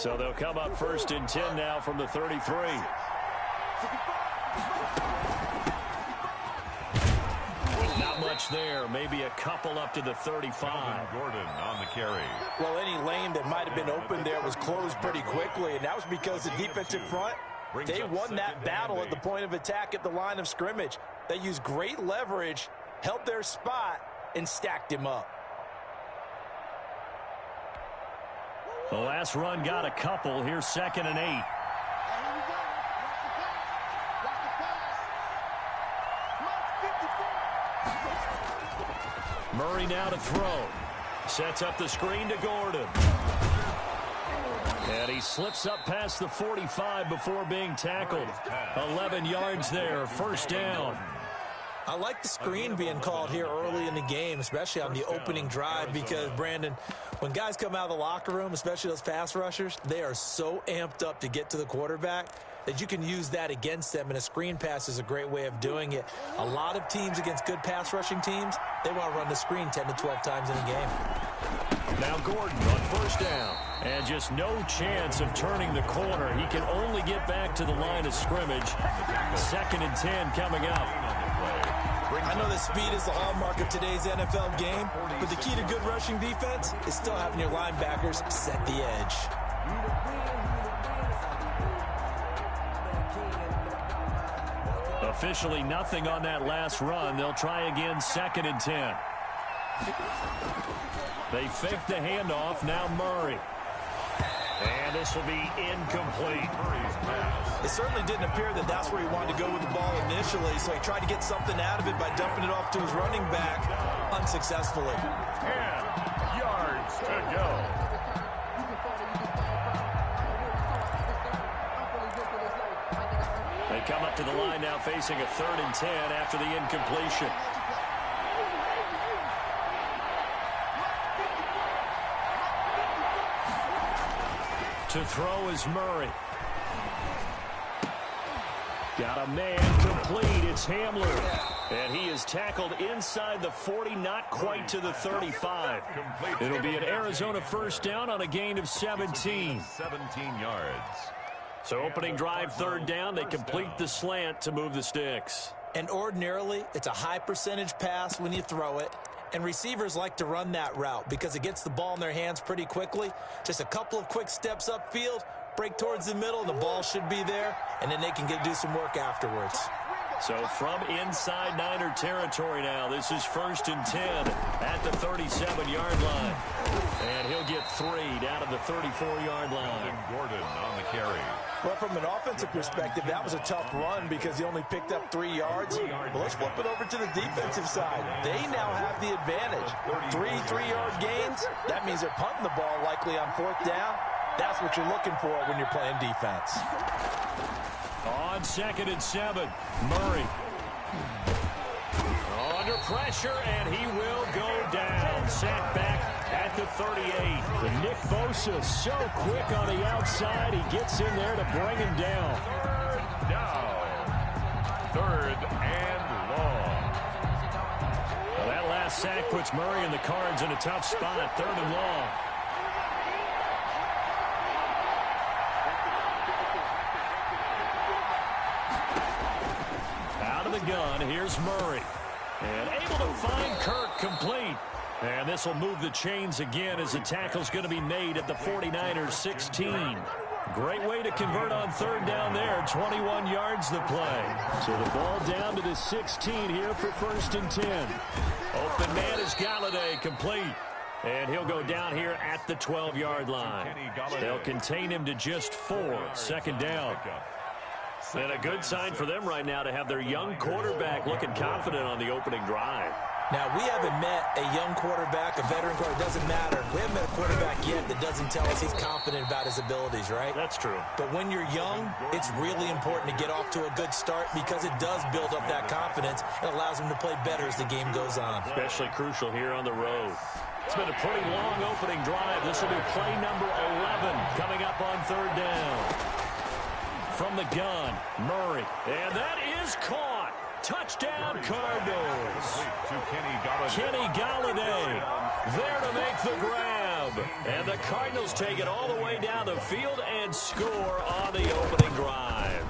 So they'll come up 1st and 10 now from the 33. Not much there. Maybe a couple up to the 35. Gordon on the carry. Well, any lane that might have been open there was closed pretty quickly, and that was because the defensive front, they won that battle at the point of attack at the line of scrimmage. They used great leverage, held their spot, and stacked him up. The last run got a couple. Here's 2nd and 8. Murray now to throw. Sets up the screen to Gordon. And he slips up past the 45 before being tackled. 11 yards there, 1st down. I like the screen being called here early in the game, especially on the opening drive, because, Brandon, when guys come out of the locker room, especially those pass rushers, they are so amped up to get to the quarterback that you can use that against them, and a screen pass is a great way of doing it. A lot of teams against good pass rushing teams, they want to run the screen 10 to 12 times in a game. Now Gordon on 1st down. And just no chance of turning the corner. He can only get back to the line of scrimmage. 2nd and 10 coming up. I know that speed is the hallmark of today's NFL game, but the key to good rushing defense is still having your linebackers set the edge. Officially nothing on that last run. They'll try again 2nd and 10. They fake the handoff. Now Murray. And this will be incomplete. It certainly didn't appear that that's where he wanted to go with the ball initially, so he tried to get something out of it by dumping it off to his running back unsuccessfully. 10 yards to go. They come up to the line now facing a 3rd and 10 after the incompletion. To throw is Murray. Got a man complete. It's Hamler. And he is tackled inside the 40, not quite to the 35. It'll be an Arizona 1st down on a gain of 17. 17 yards. So opening drive 3rd down, they complete the slant to move the sticks. And ordinarily, it's a high percentage pass when you throw it. And receivers like to run that route because it gets the ball in their hands pretty quickly. Just a couple of quick steps upfield, break towards the middle, and the ball should be there, and then they can do some work afterwards. So from inside Niner territory now, this is 1st and 10 at the 37-yard line. And he'll get 3 down to the 34-yard line. Gordon on the carry. Well, from an offensive perspective, that was a tough run because he only picked up 3 yards. But let's flip it over to the defensive side. They now have the advantage. 3 3-yard gains, that means they're punting the ball likely on 4th down. That's what you're looking for when you're playing defense. On 2nd and 7, Murray. Under pressure, and he will go down. Sacked back at the 38. Nick Bosa so quick on the outside. He gets in there to bring him down. 3rd down. 3rd and long. Well, that last sack puts Murray and the Cards in a tough spot. 3rd and long. Gun. Here's Murray. And able to find Kirk complete. And this will move the chains again as the tackle's going to be made at the 49ers 16. Great way to convert on 3rd down there. 21 yards the play. So the ball down to the 16 here for 1st and 10. Open man is Galladay, complete. And he'll go down here at the 12-yard line. They'll contain him to just 4. 2nd down. And a good sign for them right now to have their young quarterback looking confident on the opening drive. Now, we haven't met a young quarterback, a veteran quarterback. It doesn't matter. We haven't met a quarterback yet that doesn't tell us he's confident about his abilities, right? That's true. But when you're young, it's really important to get off to a good start because it does build up that confidence and allows him to play better as the game goes on. Especially crucial here on the road. It's been a pretty long opening drive. This will be play number 11 coming up on 3rd down. From the gun, Murray. And that is caught. Touchdown, Cardinals. To Kenny Galladay. Kenny Galladay there to make the grab. And the Cardinals take it all the way down the field and score on the opening drive.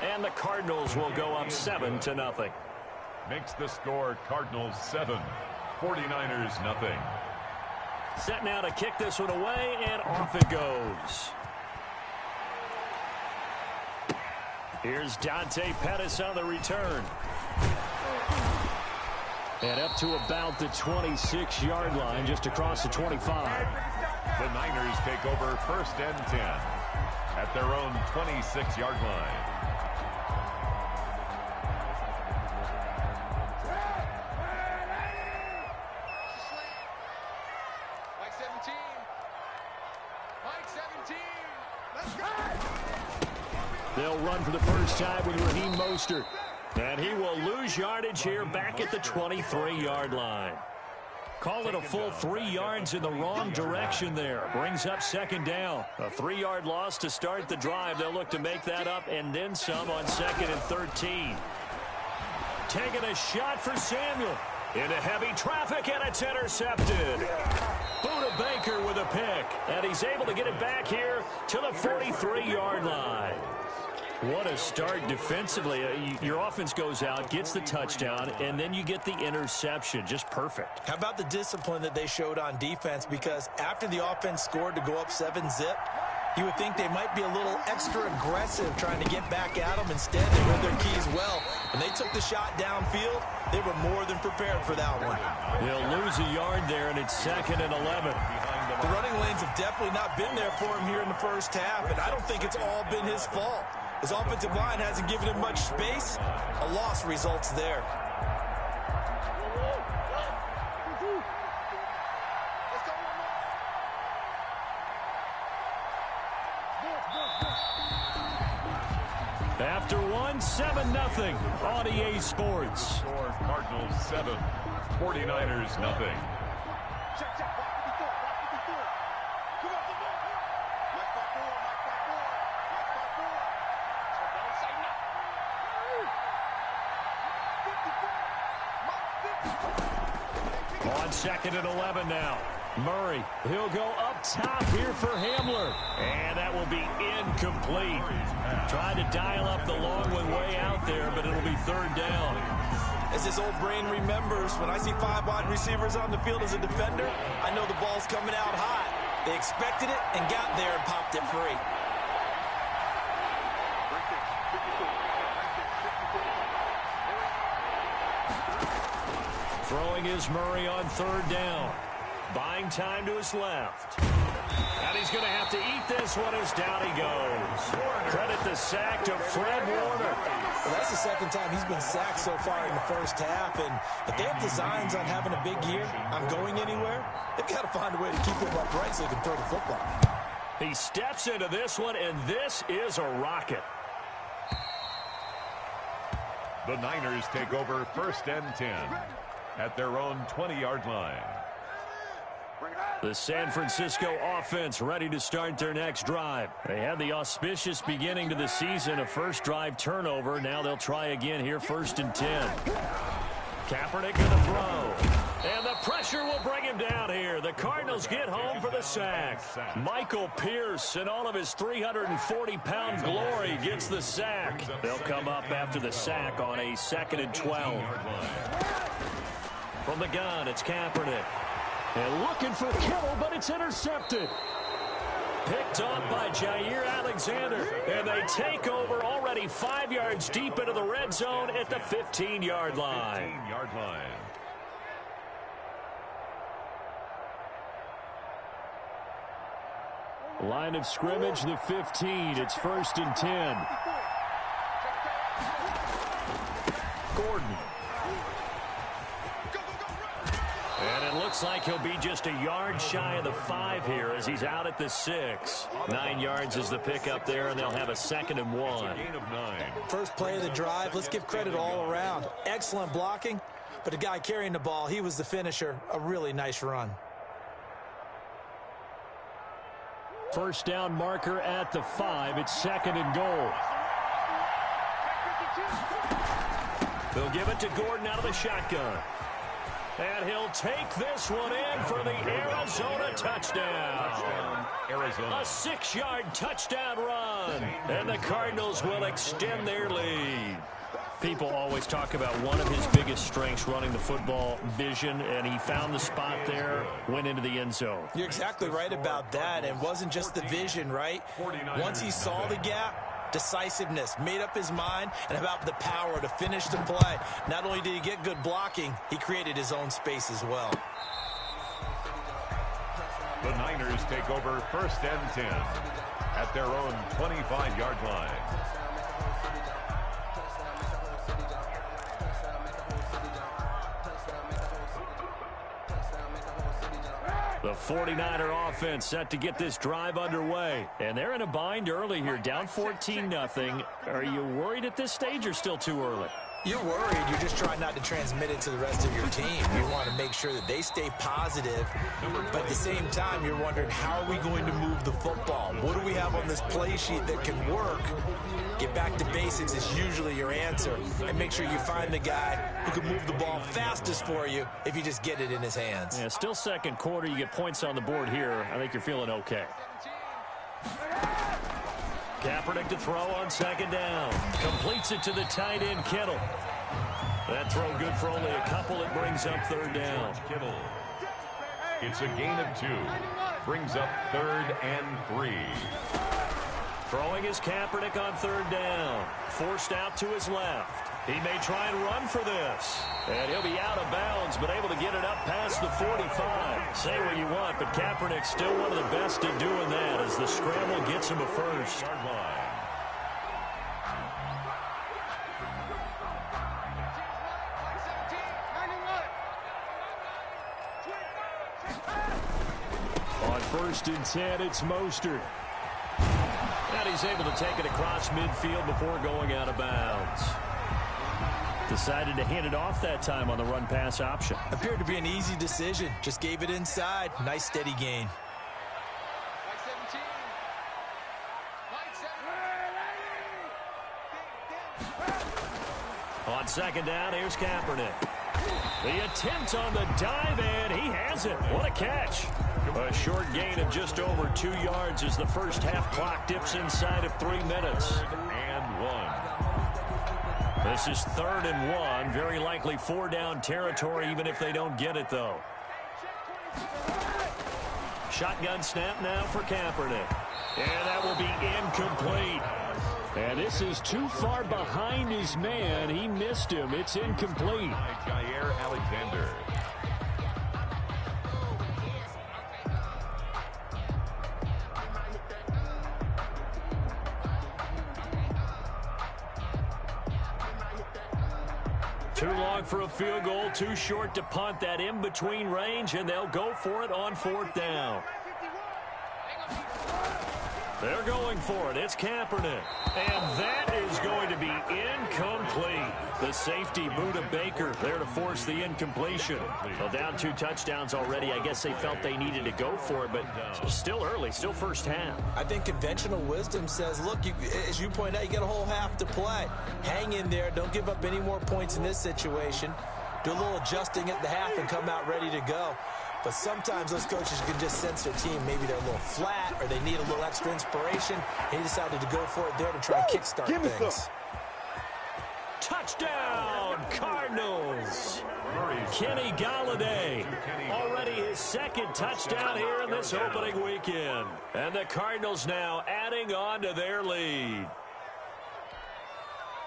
And the Cardinals will go up 7-0. Makes the score Cardinals 7, 49ers nothing. Set now to kick this one away, and off it goes. Here's Dante Pettis on the return. And up to about the 26-yard line, just across the 25. The Niners take over 1st and 10 at their own 26-yard line. They'll run for the first time with Raheem Mostert. And he will lose yardage here back at the 23-yard line. Call it a full 3 yards in the wrong direction there. Brings up 2nd down. A 3-yard loss to start the drive. They'll look to make that up and then some on 2nd and 13. Taking a shot for Samuel. Into heavy traffic, and it's intercepted. Buda Baker with a pick. And he's able to get it back here to the 43-yard line. What a start defensively. Your offense goes out, gets the touchdown, and then you get the interception. Just perfect. How about the discipline that they showed on defense? Because after the offense scored to go up 7-zip, you would think they might be a little extra aggressive trying to get back at them. Instead, they read their keys well. When they took the shot downfield, they were more than prepared for that one. They'll lose a yard there, and it's 2nd and 11. The running lanes have definitely not been there for him here in the first half, and I don't think it's all been his fault. His offensive line hasn't given him much space. A loss results there. After 7-0 on EA Sports. Score Cardinals 7, 49ers nothing. On 2nd and 11 now. Murray, he'll go up top here for Hamler. And that will be incomplete. Trying to dial up the long one way out there, but it'll be 3rd down. As his old brain remembers, when I see 5 wide receivers on the field as a defender, I know the ball's coming out high. They expected it and got there and popped it free. Throwing is Murray on 3rd down. Buying time to his left. And he's going to have to eat this one as down he goes. Credit the sack to Fred Warner. Well, that's the 2nd time he's been sacked so far in the first half. And if they have designs on having a big year, on going anywhere, they've got to find a way to keep him upright so he can throw the football. He steps into this one, and this is a rocket. The Niners take over 1st and 10 at their own 20-yard line. The San Francisco offense ready to start their next drive. They had the auspicious beginning to the season, a first drive turnover. Now they'll try again here, 1st and 10. Kaepernick going to throw. And the pressure will bring him down here. The Cardinals get home for the sack. Michael Pierce in all of his 340-pound glory gets the sack. They'll come up after the sack on a 2nd and 12. From the gun, it's Kaepernick. And looking for Kittle, but it's intercepted. Picked off by Jair Alexander. And they take over already 5 yards deep into the red zone at the 15-yard line. 15-yard line. Line of scrimmage, the 15. It's 1st and 10. Gordon. And it looks like he'll be just a yard shy of the 5 here as he's out at the 6. 9 yards is the pickup there, and they'll have a 2nd and 1. Gain of 9. First play of the drive, let's give credit all around. Excellent blocking, but the guy carrying the ball, he was the finisher. A really nice run. First down marker at the 5. It's 2nd and goal. They'll give it to Gordon out of the shotgun. And he'll take this one in for the Arizona touchdown. Arizona. A 6-yard touchdown run. And the Cardinals will extend their lead. People always talk about one of his biggest strengths, running the football, vision, and he found the spot there, went into the end zone. You're exactly right about that. It wasn't just the vision, right? Once he saw the gap, decisiveness, made up his mind, and about the power to finish the play. Not only did he get good blocking, he created his own space as well. The Niners take over 1st and 10 at their own 25-yard line. The 49er offense set to get this drive underway. And they're in a bind early here, down 14-0. Are you worried at this stage or still too early? You're worried. You're just trying not to transmit it to the rest of your team. You want to make sure that they stay positive. But at the same time, you're wondering, how are we going to move the football? What do we have on this play sheet that can work? Get back to basics is usually your answer. And make sure you find the guy who can move the ball fastest for you if you just get it in his hands. Yeah, still second quarter. You get points on the board here. I think you're feeling okay. Kaepernick to throw on 2nd down. Completes it to the tight end, Kittle. That throw good for only a couple. It brings up 3rd down. Kittle. It's a gain of 2. Brings up 3rd and 3. Throwing is Kaepernick on 3rd down. Forced out to his left. He may try and run for this. And he'll be out of bounds, but able to get it up past the 45. Say what you want, but Kaepernick's still one of the best at doing that as the scramble gets him a first. On 1st and 10, it's Mostert. And he's able to take it across midfield before going out of bounds. Decided to hand it off that time on the run-pass option. Appeared to be an easy decision. Just gave it inside. Nice steady gain. On 2nd down, here's Kaepernick. The attempt on the dive, and he has it. What a catch. A short gain of just over 2 yards as the first half clock dips inside of 3 minutes. And 1. This is 3rd and 1. Very likely 4-down territory, even if they don't get it, though. Shotgun snap now for Kaepernick. And that will be incomplete. And this is too far behind his man. He missed him. It's incomplete. Jair Alexander. Too long for a field goal, too short to punt. That in-between range, and they'll go for it on 4th down. They're going for it. It's Kaepernick. And that is going to be incomplete. The safety, Buda Baker, there to force the incompletion. Well, down 2 touchdowns already. I guess they felt they needed to go for it, but still early, still first half. I think conventional wisdom says, look, as you point out, you got a whole half to play. Hang in there. Don't give up any more points in this situation. Do a little adjusting at the half and come out ready to go. But sometimes those coaches can just sense their team. Maybe they're a little flat or they need a little extra inspiration. He decided to go for it there to try and kickstart things. Touchdown, Cardinals. Kenny Golladay, already his 2nd touchdown here in this opening weekend. And the Cardinals now adding on to their lead.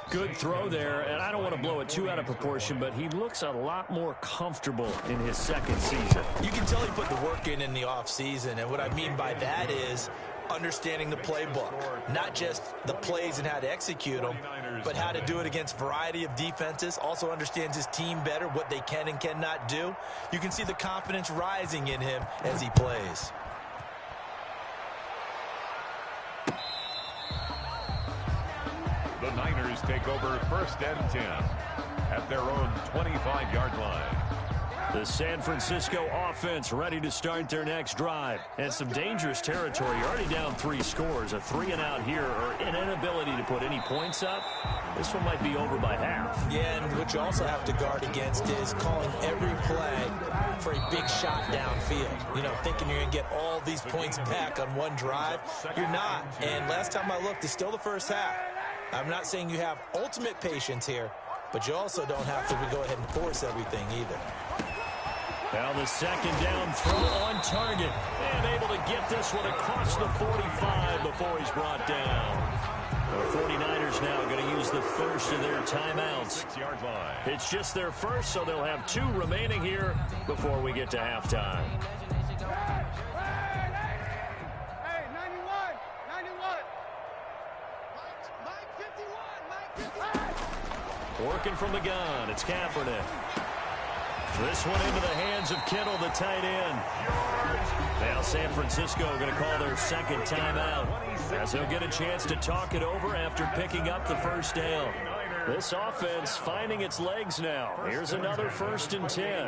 Good throw there, and I don't want to blow it too out of proportion, but he looks a lot more comfortable in his 2nd season. You can tell he put the work in the offseason, and what I mean by that is understanding the playbook. Not just the plays and how to execute them, but how to do it against a variety of defenses. Also understands his team better, what they can and cannot do. You can see the confidence rising in him as he plays. The Niners take over 1st and 10 at their own 25-yard line. The San Francisco offense ready to start their next drive. And some dangerous territory. You're already down 3 scores. A 3-and-out here or an inability to put any points up. this one might be over by half. Yeah, and what you also have to guard against is calling every play for a big shot downfield. You know, thinking you're going to get all these points back on one drive. You're not. And last time I looked, it's still the first half. I'm not saying you have ultimate patience here, but you also don't have to go ahead and force everything either. Now the second down throw on target. And able to get this one across the 45 before he's brought down. The 49ers now going to use the first of their timeouts. It's just their first, so they'll have 2 remaining here before we get to halftime. Hey, 91. Mike 51. Working from the gun, it's Kaepernick. This one into the hands of Kittle, the tight end. Now San Francisco going to call their second timeout, as they'll get a chance to talk it over after picking up the first down. This offense finding its legs now. Here's another 1st and 10.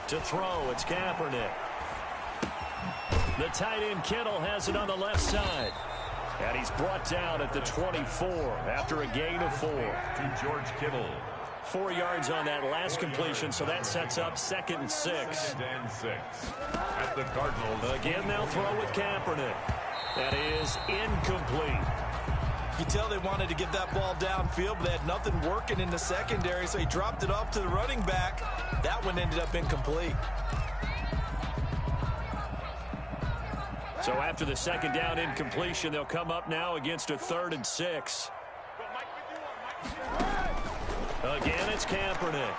To throw, it's Kaepernick. The tight end Kittle has it on the left side. And he's brought down at the 24 after a gain of 4. To George Kittle. 4 yards on that last completion, so that sets up 2nd and 6. 2nd and 6. At the Cardinals. Again, they'll throw with Kaepernick. That is incomplete. You tell they wanted to get that ball downfield, but they had nothing working in the secondary, so he dropped it off to the running back. That one ended up incomplete. So after the second down incompletion, they'll come up now against a 3rd and 6. Again, it's Kaepernick.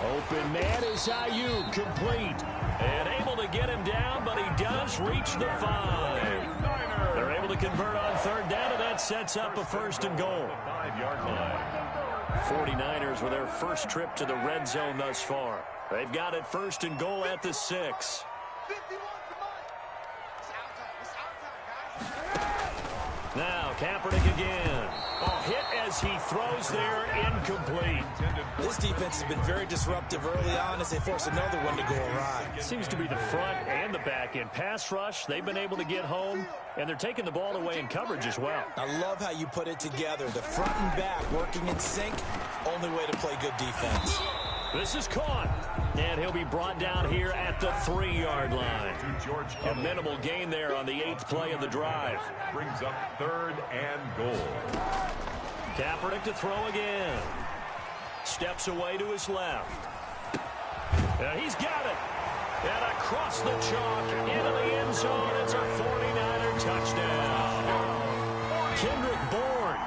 Open man is Ayuk, complete. And able to get him down, but he does reach the 5. They're able to convert on 3rd down, and that sets up a 1st and goal. 5-yard line. 49ers with their first trip to the red zone thus far. They've got it 1st and goal at the 6. Now, Kaepernick again. Oh, hit as he throws there, incomplete. This defense has been very disruptive early on as they force another one to go awry. Seems to be the front and the back end. Pass rush, they've been able to get home, and they're taking the ball away in coverage as well. I love how you put it together. The front and back working in sync, only way to play good defense. This is caught, and he'll be brought down here at the 3-yard line. A minimal gain there on the 8th play of the drive. Brings up 3rd and goal. Kaepernick to throw again. Steps away to his left. He's got it. And across the chalk into the end zone. It's a 49er touchdown. Kendrick Bourne,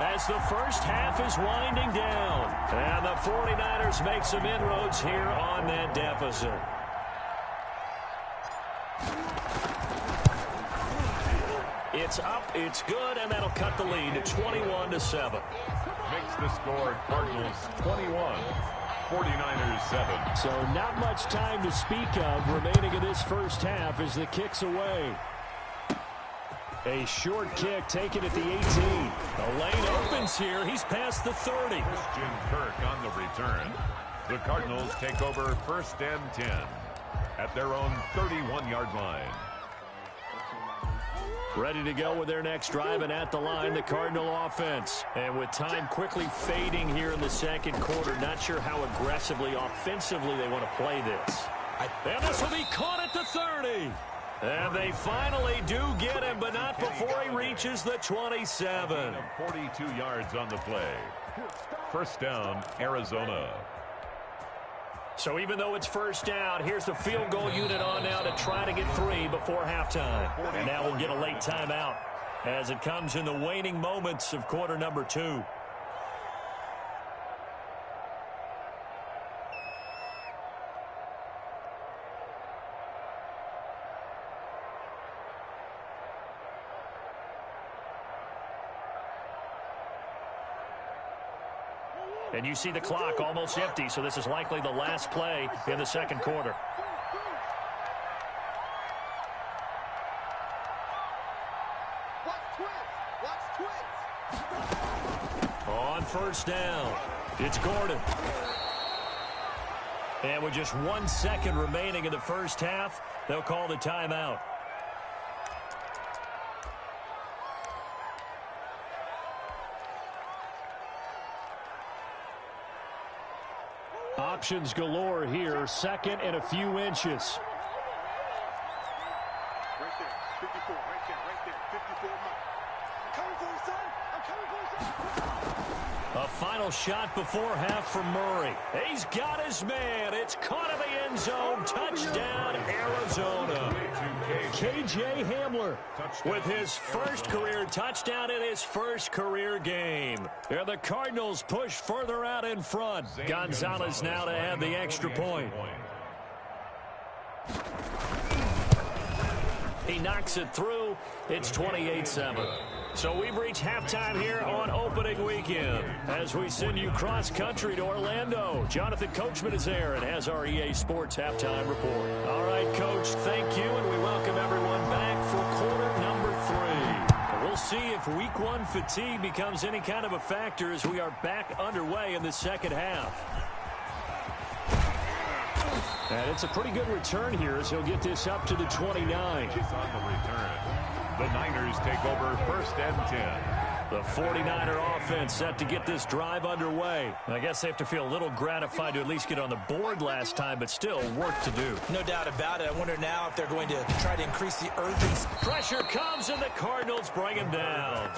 as the first half is winding down. And the 49ers make some inroads here on that deficit. It's up, it's good, and that'll cut the lead to 21-7. Makes the score Cardinals 21, 49ers 7. So not much time to speak of remaining in this first half as the kick's away. A short kick taken at the 18. The lane opens here. He's past the 30. Christian Kirk on the return. The Cardinals take over 1st and 10 at their own 31-yard line. Ready to go with their next drive, and at the line, the Cardinal offense. And with time quickly fading here in the second quarter, not sure how aggressively, offensively they want to play this. And this will be caught at the 30. And they finally do get him, but not before he reaches the 27. 42 yards on the play. 1st down, Arizona. So even though it's 1st down, here's the field goal unit on now to try to get 3 before halftime. And now we'll get a late timeout as it comes in the waning moments of quarter number 2. And you see the clock almost empty, so this is likely the last play in the second quarter. On 1st down, it's Gordon. And with just 1 second remaining in the first half, They'll call the timeout. Options galore here. Second and a few inches. Right there, 54, right there, 54. I'm coming for you, son. I'm coming for you, son. A final shot before half from Murray. He's got his man. It's caught in the end zone. Touchdown, Arizona. K.J. Hamler with his first career touchdown in his first career game. And the Cardinals push further out in front. Gonzalez now to add the extra point. He knocks it through. It's 28-7. So we've reached halftime here on opening weekend as we send you cross-country to Orlando. Jonathan Coachman is there and has our EA Sports halftime report. All right, Coach, thank you, and we welcome everyone back for quarter number 3. We'll see if week 1 fatigue becomes any kind of a factor as we are back underway in the second half. And it's a pretty good return here as he'll get this up to the 29. On the return. The Niners take over first and 10. The 49er offense set to get this drive underway. I guess they have to feel a little gratified to at least get on the board last time, but still work to do. No doubt about it. I wonder now if they're going to try to increase the urgency. Pressure comes, and the Cardinals bring him down.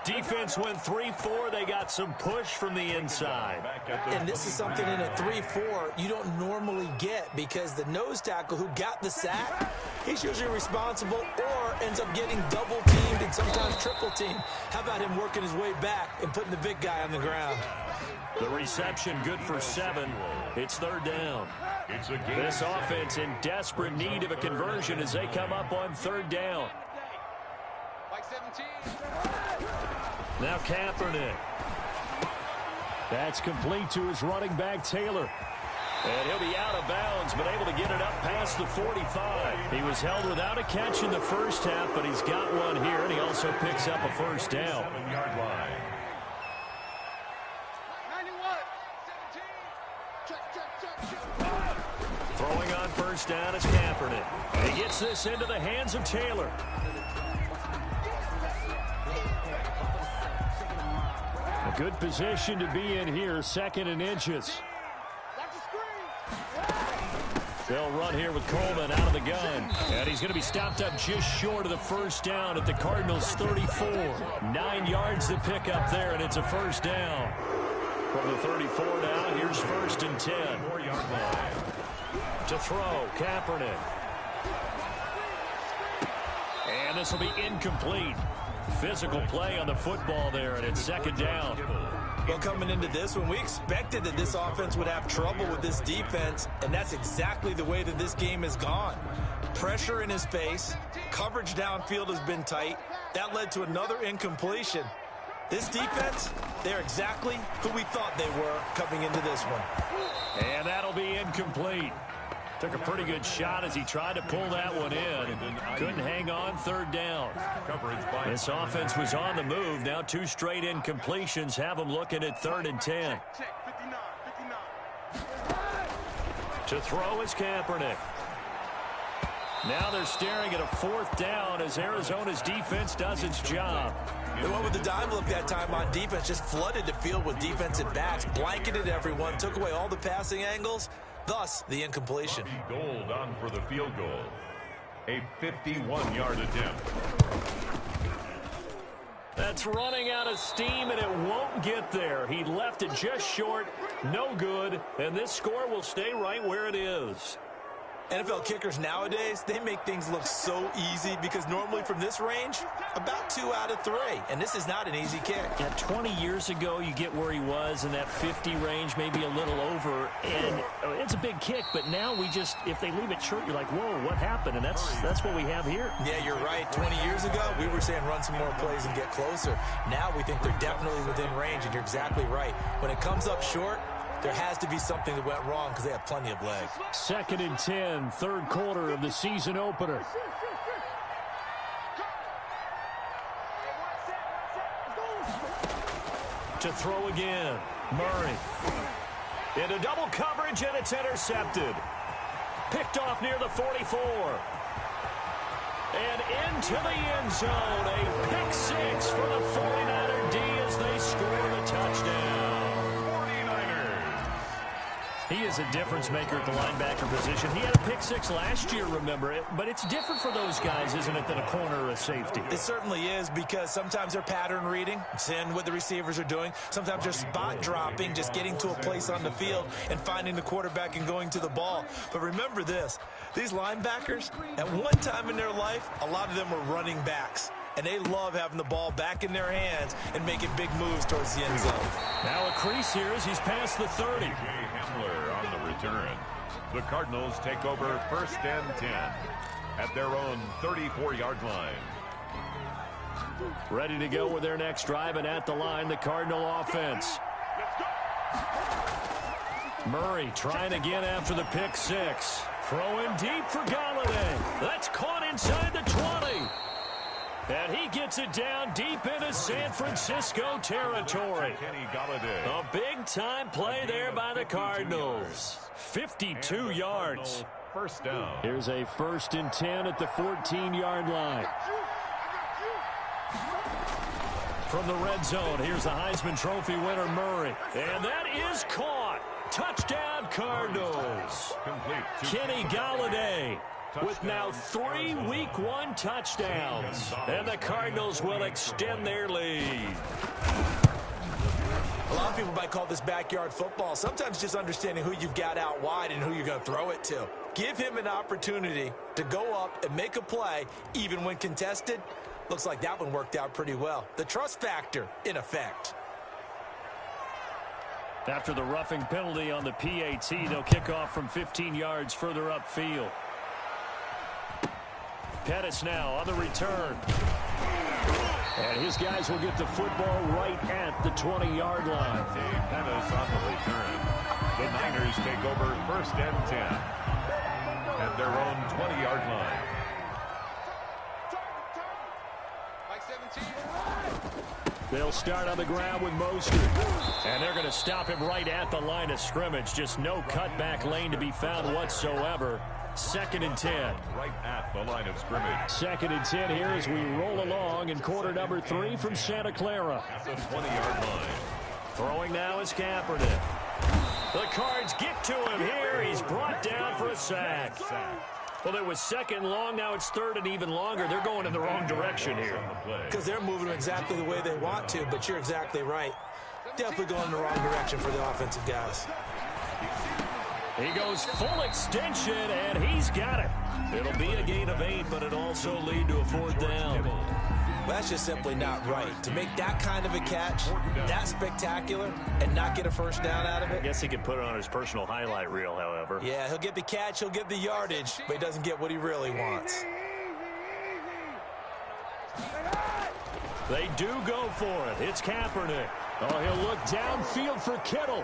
Defense went 3-4. They got some push from the inside. And this is something in a 3-4 you don't normally get because the nose tackle who got the sack, he's usually responsible or ends up getting double-teamed and sometimes triple-teamed. How about him working his way back and putting the big guy on the ground? The reception good for 7. It's third down. This offense in desperate need of a conversion as they come up on third down. Like 17. Now Kaepernick. That's complete to his running back, Taylor. And he'll be out of bounds, but able to get it up past the 45. He was held without a catch in the first half, but he's got one here, and he also picks up a first down. 7-yard line. 91. 17. Check. Throwing on first down is Kaepernick. He gets this into the hands of Taylor. A good position to be in here, second and inches. They'll run here with Coleman out of the gun. And he's going to be stopped up just short of the first down at the Cardinals' 34. 9 yards to pick up there, and it's a first down. From the 34 now, here's first and 10. 4-yard line. To throw, Kaepernick. And this will be incomplete. Physical play on the football there, and it's second down. Well, coming into this one, we expected that this offense would have trouble with this defense, and that's exactly the way that this game has gone. Pressure in his face, coverage downfield has been tight. That led to another incompletion. This defense, they're exactly who we thought they were coming into this one. And that'll be incomplete. Took a pretty good shot as he tried to pull that one in. Couldn't hang on, third down. This offense was on the move. Now 2 straight incompletions have them looking at third and 10. To throw is Kaepernick. Now they're staring at a fourth down as Arizona's defense does its job. They went with the dime look that time on defense, just flooded the field with defensive backs, blanketed everyone, took away all the passing angles. Thus, the incompletion. Gold on for the field goal. A 51-yard attempt. That's running out of steam, and it won't get there. He left it just short, no good, and this score will stay right where it is. NFL kickers nowadays, they make things look so easy because normally from this range, about 2 out of 3. And this is not an easy kick. Yeah, 20 years ago, you get where he was in that 50 range, maybe a little over. And it's a big kick, but now we just, if they leave it short, you're like, whoa, what happened? And that's what we have here. Yeah, you're right. 20 years ago, we were saying run some more plays and get closer. Now we think they're definitely within range, and you're exactly right. When it comes up short, there has to be something that went wrong because they have plenty of legs. Second and 10, third quarter of the season opener. To throw again, Murray. Into double coverage, and it's intercepted. Picked off near the 44. And into the end zone. A pick six for the 49er D as they score the touchdown. 49ers. He is a difference maker at the linebacker position. He had a pick six last year, remember it. But it's different for those guys, isn't it, than a corner or a safety? It certainly is, because sometimes they're pattern reading, seeing what the receivers are doing. Sometimes they're spot dropping, just getting to a place on the field and finding the quarterback and going to the ball. But remember this, these linebackers, at one time in their life, a lot of them were running backs. And they love having the ball back in their hands and making big moves towards the end zone. Now a crease here as he's past the 30. Jay Hamler on the return. The Cardinals take over 1st and 10 at their own 34-yard line. Ready to go with their next drive, and at the line, the Cardinal offense. Murray trying again after the pick six. Throwing deep for Galladay. That's caught inside the 20. And he gets it down deep into San Francisco territory. Kenny Galladay. A big-time play there by the Cardinals. 52 yards. First down. Here's a 1st and 10 at the 14-yard line. From the red zone, here's the Heisman Trophy winner, Murray. And that is caught. Touchdown, Cardinals. Complete. Kenny Galladay with now 3 Week 1 touchdowns. And the Cardinals will extend their lead. A lot of people might call this backyard football. Sometimes just understanding who you've got out wide and who you're going to throw it to. Give him an opportunity to go up and make a play, even when contested. Looks like that one worked out pretty well. The trust factor in effect. After the roughing penalty on the PAT, they'll kick off from 15 yards further upfield. Pettis now on the return. And his guys will get the football right at the 20-yard line. Dave Pettis on the return. The Niners take over 1st and 10 at their own 20-yard line. They'll start on the ground with Mostert. And they're going to him him right at the line of scrimmage. Just no cutback lane to be found whatsoever. 2nd and 10. Right at the line of scrimmage. 2nd and 10 here as we roll along in quarter number 3 from Santa Clara. At the 20-yard line. Throwing now is Kaepernick. The Cards get to him here. He's brought down for a sack. Well, it was 2nd long. Now it's 3rd and even longer. They're going in the wrong direction here. Because they're moving exactly the way they want to, but you're exactly right. Definitely going in the wrong direction for the offensive guys. He goes full extension, and he's got it. It'll be a gain of 8, but it'll also lead to a 4th down. Well, that's just simply not right. To make that kind of a catch, that spectacular, and not get a 1st down out of it. I guess he could put it on his personal highlight reel, however. Yeah, he'll get the catch, he'll get the yardage, but he doesn't get what he really wants. They do go for it. It's Kaepernick. Oh, he'll look downfield for Kittle.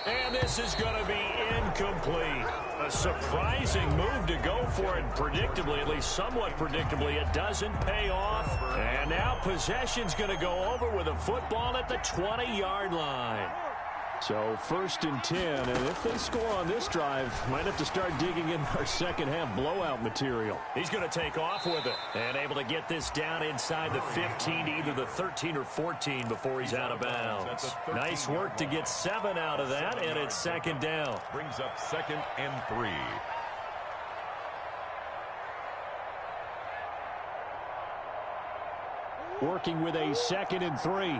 And this is going to be incomplete. A surprising move to go for it predictably, at least somewhat predictably. It doesn't pay off. And now possession's going to go over with a football at the 20-yard line. So 1st and 10, and if they score on this drive, might have to start digging in our second-half blowout material. He's going to take off with it and able to get this down inside the 15 to either the 13 or 14 before he's out of bounds. Nice work to get 7 out of that, and it's 2nd down. Brings up 2nd and 3. Working with a 2nd and 3.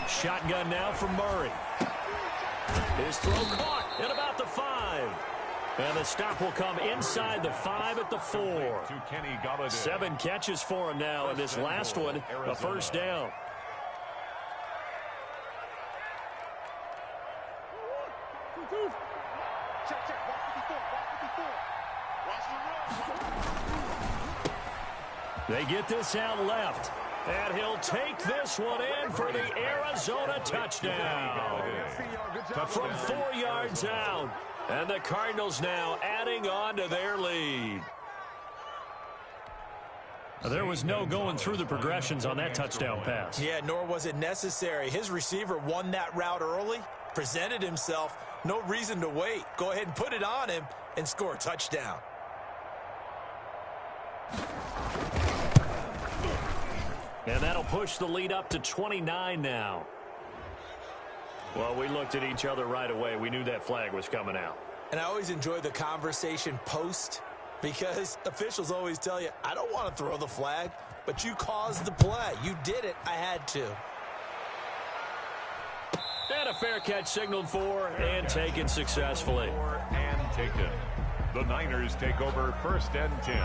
Shotgun now from Murray. His throw caught at about the 5. And the stop will come inside the 5 at the 4. To Kenny Galladay. 7 catches for him now, and this last one, a 1st down. They get this out left. And he'll take this one in for the Arizona touchdown. From 4 yards out. And the Cardinals now adding on to their lead. There was no going through the progressions on that touchdown pass. Yeah, nor was it necessary. His receiver won that route early, presented himself. No reason to wait. Go ahead and put it on him and score a touchdown. And that'll push the lead up to 29 now. Well, we looked at each other right away. We knew that flag was coming out. And I always enjoy the conversation post, because officials always tell you, I don't want to throw the flag, but you caused the play. You did it. I had to. And a fair catch signaled for and taken successfully. And taken. The Niners take over 1st and 10.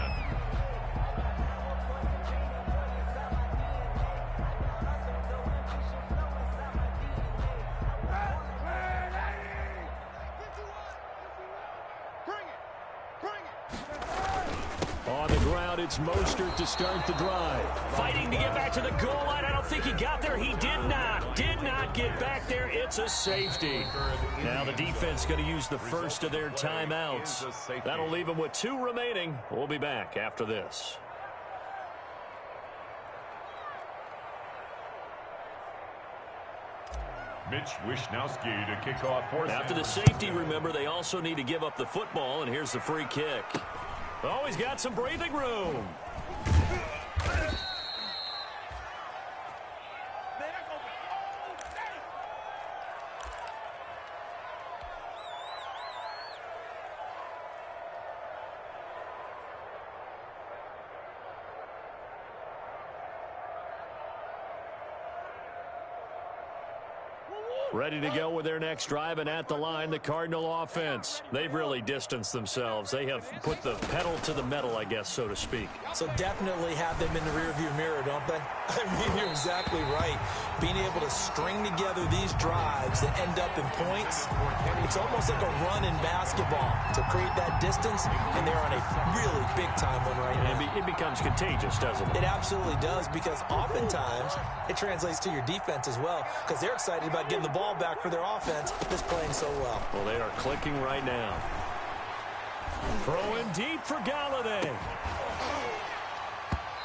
On the ground, it's Mostert to start the drive. Fighting to get back to the goal line. I don't think he got there. He did not. Did not get back there. It's a safety. Now the defense going to use the first of their timeouts. That'll leave them with 2 remaining. We'll be back after this. Mitch Wishnowski to kick off 4th. After the safety, remember, they also need to give up the football, and here's the free kick. Oh, he's got some breathing room. Ready to go with their next drive, and at the line, the Cardinal offense. They've really distanced themselves. They have put the pedal to the metal, I guess, so to speak. So definitely have them in the rearview mirror, don't they? I mean, you're exactly right. Being able to string together these drives that end up in points, it's almost like a run in basketball to create that distance, and they're on a really big-time one right now. It becomes contagious, doesn't it? It absolutely does, because oftentimes it translates to your defense as well, because they're excited about getting the ball back for their offense that's playing so well. Well, they are clicking right now. Throwing deep for Galladay.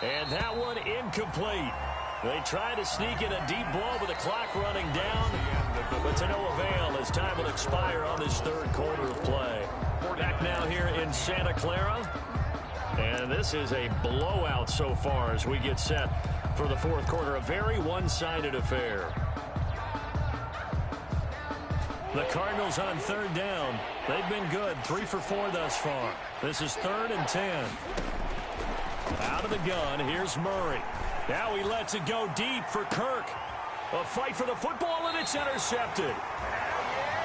And that one incomplete. They try to sneak in a deep ball with the clock running down, but to no avail as time will expire on this 3rd quarter of play. Back now here in Santa Clara. And this is a blowout so far as we get set for the 4th quarter. A very one-sided affair. The Cardinals on 3rd down. They've been good, 3 for 4 thus far. This is 3rd and 10. Out of the gun, here's Murray. Now he lets it go deep for Kirk. A fight for the football, and it's intercepted.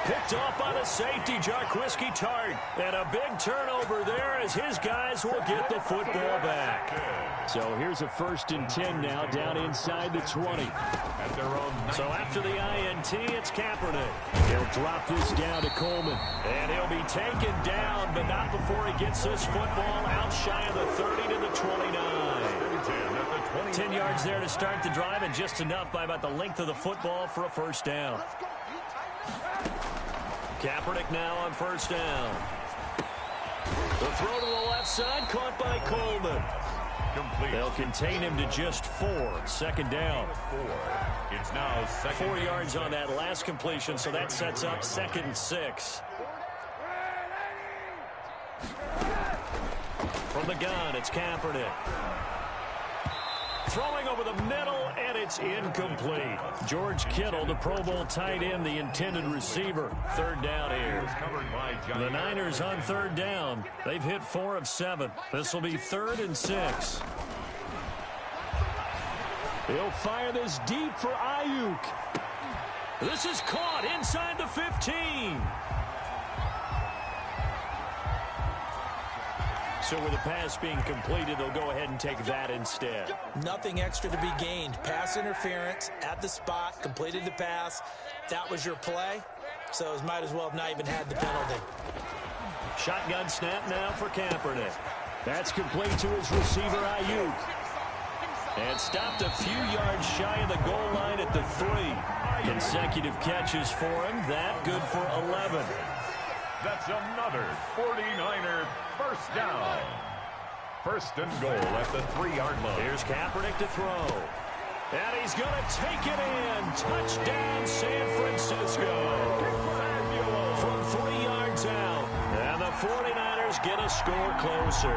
Picked off by the safety, Jarquiski Tart. And a big turnover there as his guys will get the football back. So here's a 1st and 10 now down inside the 20. At their own. So after the INT, it's Kaepernick. He'll drop this down to Coleman. And he'll be taken down, but not before he gets this football out shy of the 30 to the 29. 10 yards there to start the drive, and just enough by about the length of the football for a 1st down. Kaepernick now on 1st down. The throw to the left side, caught by Coleman. Complete. They'll contain him to just 4. 2nd down. 4. It's now 2nd. 4 yards on that last completion, so that sets up 2nd and 6. From the gun, it's Kaepernick. Throwing over the middle, and it's incomplete. George Kittle, the Pro Bowl tight end, the intended receiver. 3rd down here. The Niners on 3rd down. They've hit 4 of 7. This will be 3rd and 6. He'll fire this deep for Ayuk. This is caught inside the 15. So with the pass being completed, they'll go ahead and take that instead. Nothing extra to be gained. Pass interference at the spot, completed the pass. That was your play, so it might as well have not even had the penalty. Shotgun snap now for Kaepernick. That's complete to his receiver, Ayuk. And stopped a few yards shy of the goal line at the 3. Consecutive catches for him. That good for 11. That's another 49er 1st down. 1st and goal at the 3-yard line. Here's Kaepernick to throw. And he's going to take it in. Touchdown, San Francisco. From 3 yards out. And the 49ers get a score closer.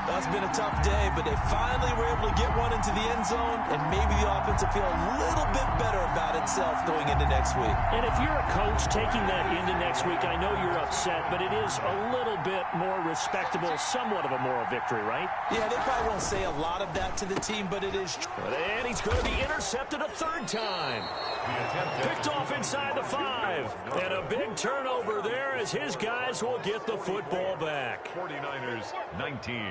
That's been a tough day, but they finally were able to get one into the end zone, and maybe the offense will feel a little bit better about itself going into next week. And if you're a coach taking that into next week, I know you're upset, but it is a little bit more respectable, somewhat of a moral victory, right? Yeah, they probably won't say a lot of that to the team, but it is true. And he's going to be intercepted a 3rd time. Picked off inside the 5. And a big turnover there as his guys will get the football back. 49ers 19.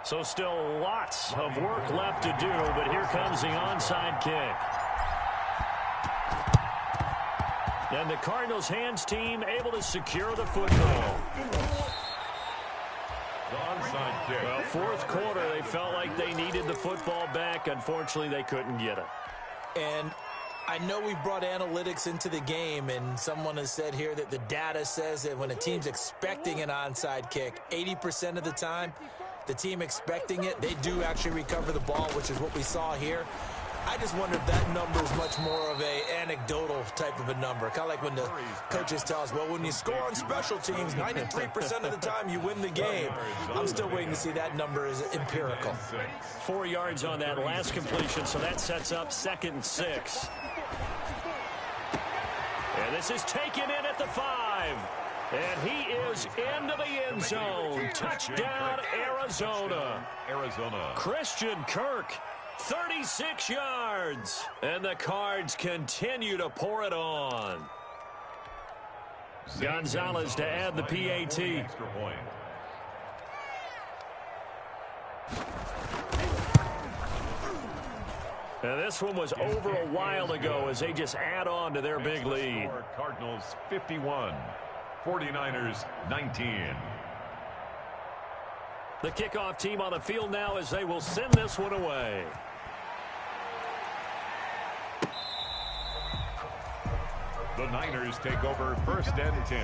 So still lots of work left to do, but here comes the onside kick. And the Cardinals hands team able to secure the football. The onside kick. Well, 4th quarter, they felt like they needed the football back. Unfortunately, they couldn't get it. And I know we brought analytics into the game, and someone has said here that the data says that when a team's expecting an onside kick, 80% of the time, the team expecting it, they do actually recover the ball, which is what we saw here. I just wonder if that number is much more of a anecdotal type of a number. Kind of like when the coaches tell us, well, when you score on special teams, 93% of the time you win the game. I'm still waiting to see that number is empirical. 4 yards on that last completion, so that sets up 2nd and 6. And this is taken in at the 5. And he is into the end zone. Touchdown, Arizona. Christian Kirk, 36 yards. And the Cards continue to pour it on. Gonzalez to add the PAT. Extra point. And this one was over a while ago as they just add on to their big lead. Cardinals 51. 49ers 19. The kickoff team on the field now as they will send this one away. The Niners take over 1st and 10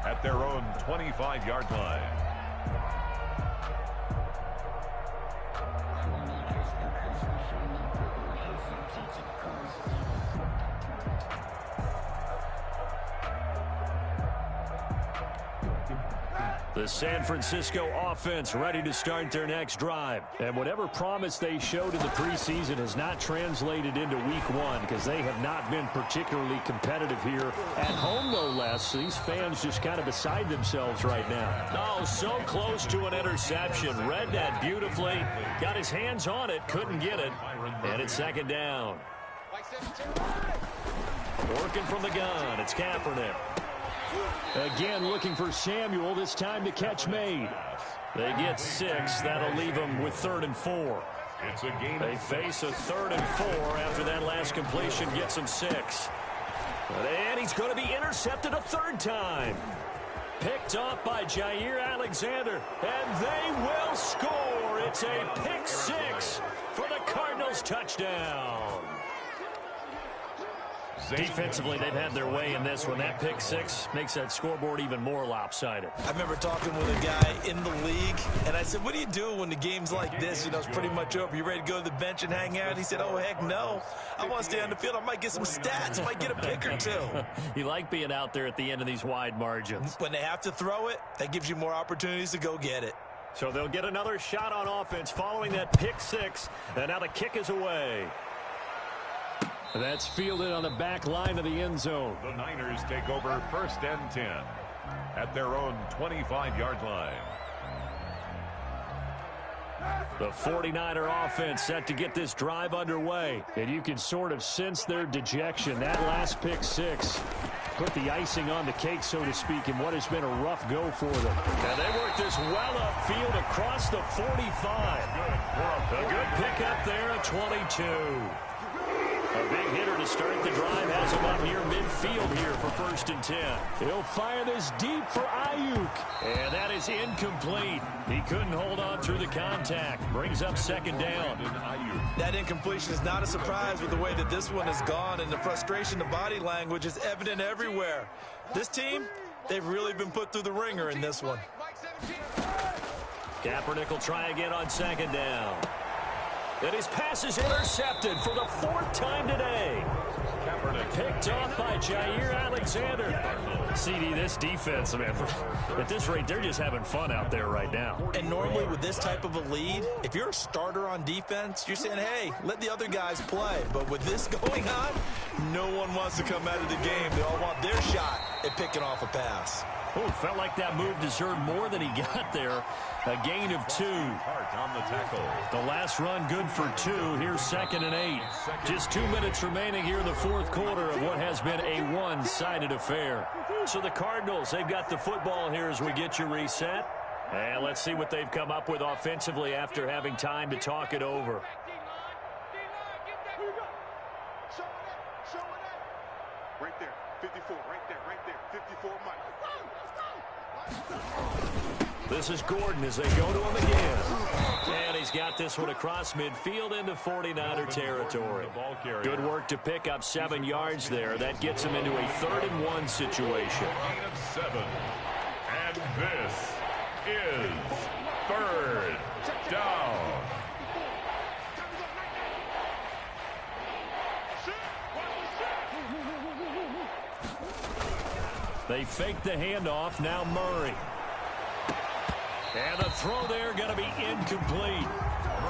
at their own 25-yard line. The San Francisco offense ready to start their next drive. And whatever promise they showed in the preseason has not translated into week 1 because they have not been particularly competitive here at home, no less. These fans just kind of beside themselves right now. Oh, so close to an interception. Read that beautifully. Got his hands on it. Couldn't get it. And it's 2nd down. Working from the gun. It's Kaepernick. Again, looking for Samuel, this time the catch made. They get 6. That'll leave them with 3rd and 4. It's a game. They face a 3rd and 4 after that last completion gets them 6. And he's going to be intercepted a 3rd time. Picked off by Jair Alexander. And they will score. It's a pick 6 for the Cardinals touchdown. Defensively, they've had their way in this one. That pick 6 makes that scoreboard even more lopsided. I remember talking with a guy in the league, and I said, what do you do when the game's like this? You know, it's pretty much over. You ready to go to the bench and hang out? He said, oh, heck no. I want to stay on the field. I might get some stats. I might get a pick or 2. You like being out there at the end of these wide margins. When they have to throw it, that gives you more opportunities to go get it. So they'll get another shot on offense following that pick 6, and now the kick is away. That's fielded on the back line of the end zone. The Niners take over 1st and 10 at their own 25-yard line. The 49er offense set to get this drive underway. And you can sort of sense their dejection. That last pick 6 put the icing on the cake, so to speak, in what has been a rough go for them. And they work this well upfield across the 45. A good pickup there at 22. A big hitter to start the drive has him up near midfield here for 1st and 10. He'll fire this deep for Ayuk. And that is incomplete. He couldn't hold on through the contact. Brings up 2nd down. That incompletion is not a surprise with the way that this one has gone, and the frustration, the body language is evident everywhere. This team, they've really been put through the ringer in this one. Kaepernick will try again on second down. And his pass is intercepted for the 4th time today. Picked off by Jair Alexander. CD, this defense, man, at this rate, they're just having fun out there right now. And normally with this type of a lead, if you're a starter on defense, you're saying, hey, let the other guys play. But with this going on, no one wants to come out of the game. They all want their shot at picking off a pass. Oh, felt like that move deserved more than he got there. A gain of 2. On the tackle. The last run good for 2. Here's 2nd and 8. Just 2 minutes remaining here in the 4th quarter of what has been a one-sided affair. So the Cardinals, they've got the football here as we get you reset. And let's see what they've come up with offensively after having time to talk it over. Right there, 54, right there, 54, Mike. This is Gordon as they go to him again. And he's got this one across midfield into 49er territory. Good work to pick up 7 yards there. That gets him into a 3rd and 1 situation. Gain of 7. And this is 3rd down. They fake the handoff. Now Murray. And the throw there going to be incomplete.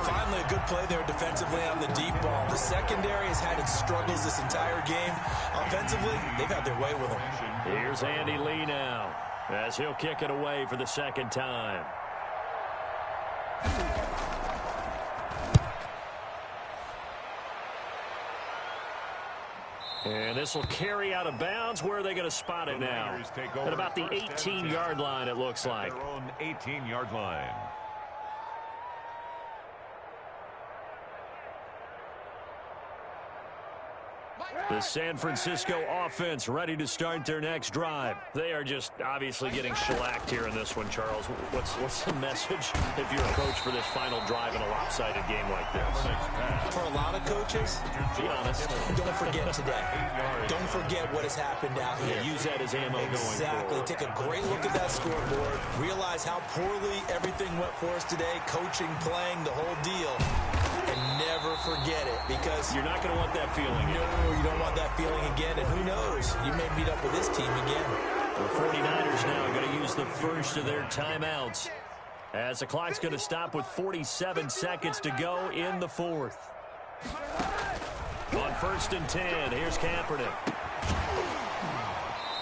Finally, a good play there defensively on the deep ball. The secondary has had its struggles this entire game. Offensively, they've had their way with them. Here's Andy Lee now as he'll kick it away for the 2nd time. And this will carry out of bounds. Where are they going to spot it now? At about the 18-yard line, it looks like. Their own 18-yard line. The San Francisco offense ready to start their next drive. They are just obviously getting shellacked here in this one, Charles. What's the message if you're a coach for this final drive in a lopsided game like this? For a lot of coaches, be honest, don't forget today. Don't forget what has happened out here. Use that as ammo going forward. Exactly. Take a great look at that scoreboard. Realize how poorly everything went for us today. Coaching, playing, the whole deal. And never forget it, because you're not going to want that feeling. No, you don't want that feeling again. And who knows? You may meet up with this team again. The 49ers now are going to use the first of their timeouts as the clock's going to stop with 47 seconds to go in the 4th. On 1st and 10, here's Kaepernick.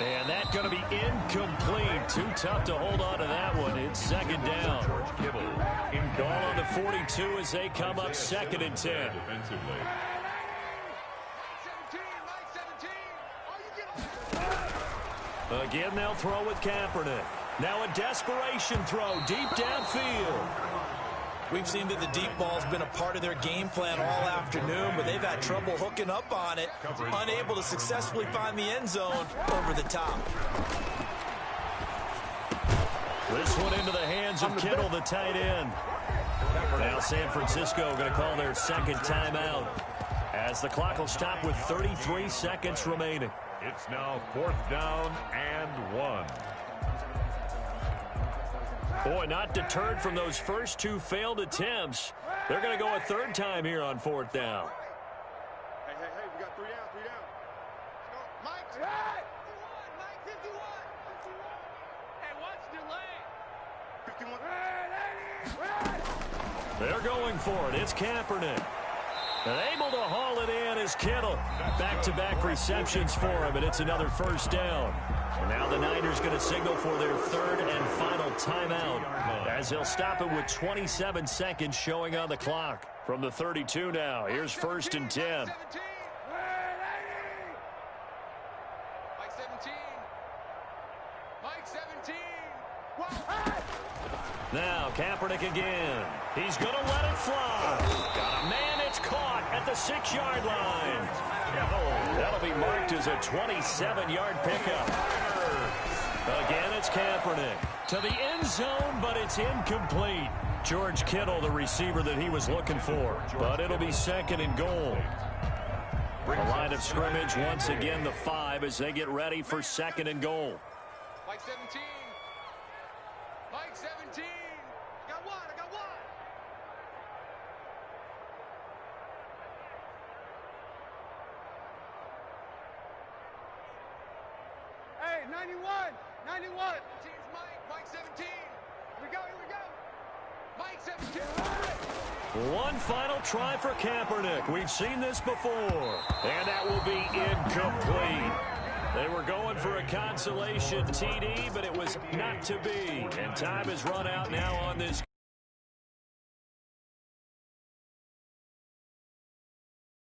And that's going to be incomplete. Too tough to hold on to that one. It's 2nd down. Ball on the 42 as they come up 2nd and 10. Again, they'll throw with Kaepernick. Now a desperation throw deep downfield. We've seen that the deep ball's been a part of their game plan all afternoon, but they've had trouble hooking up on it, unable to successfully find the end zone over the top. This one into the hands of Kittle, the tight end. Now San Francisco going to call their 2nd timeout as the clock will stop with 33 seconds remaining. It's now 4th down and 1. Boy, not deterred from those first 2 failed attempts. They're going to go a 3rd time here on 4th down. Hey, we got 3 down, 3 down. Let's go. Mike, 51, Hey, what's delay? 51. They're going for it. It's Kaepernick. And able to haul it in is Kittle. Back-to-back receptions for him, and it's another 1st down. And now the Niners going to signal for their 3rd and final timeout as they'll stop it with 27 seconds showing on the clock. From the 32 now, here's 1st and 10. Mike 17. Mike 17. Now Kaepernick again. He's going to let it fly. Got a man. It's caught at the 6-yard line. That'll be marked as a 27-yard pickup. Again, it's Kaepernick to the end zone, but it's incomplete. George Kittle, the receiver that he was looking for, but it'll be 2nd and goal. The line of scrimmage once again the 5 as they get ready for 2nd and goal. Mike 17. Mike 17. got one. I got one. Hey, 91. 91. Team's Mike. Mike 17. Here we go. Here we go. Mike 17. One final try for Kaepernick. We've seen this before. And that will be incomplete. They were going for a consolation TD, but it was not to be. And time has run out now on this.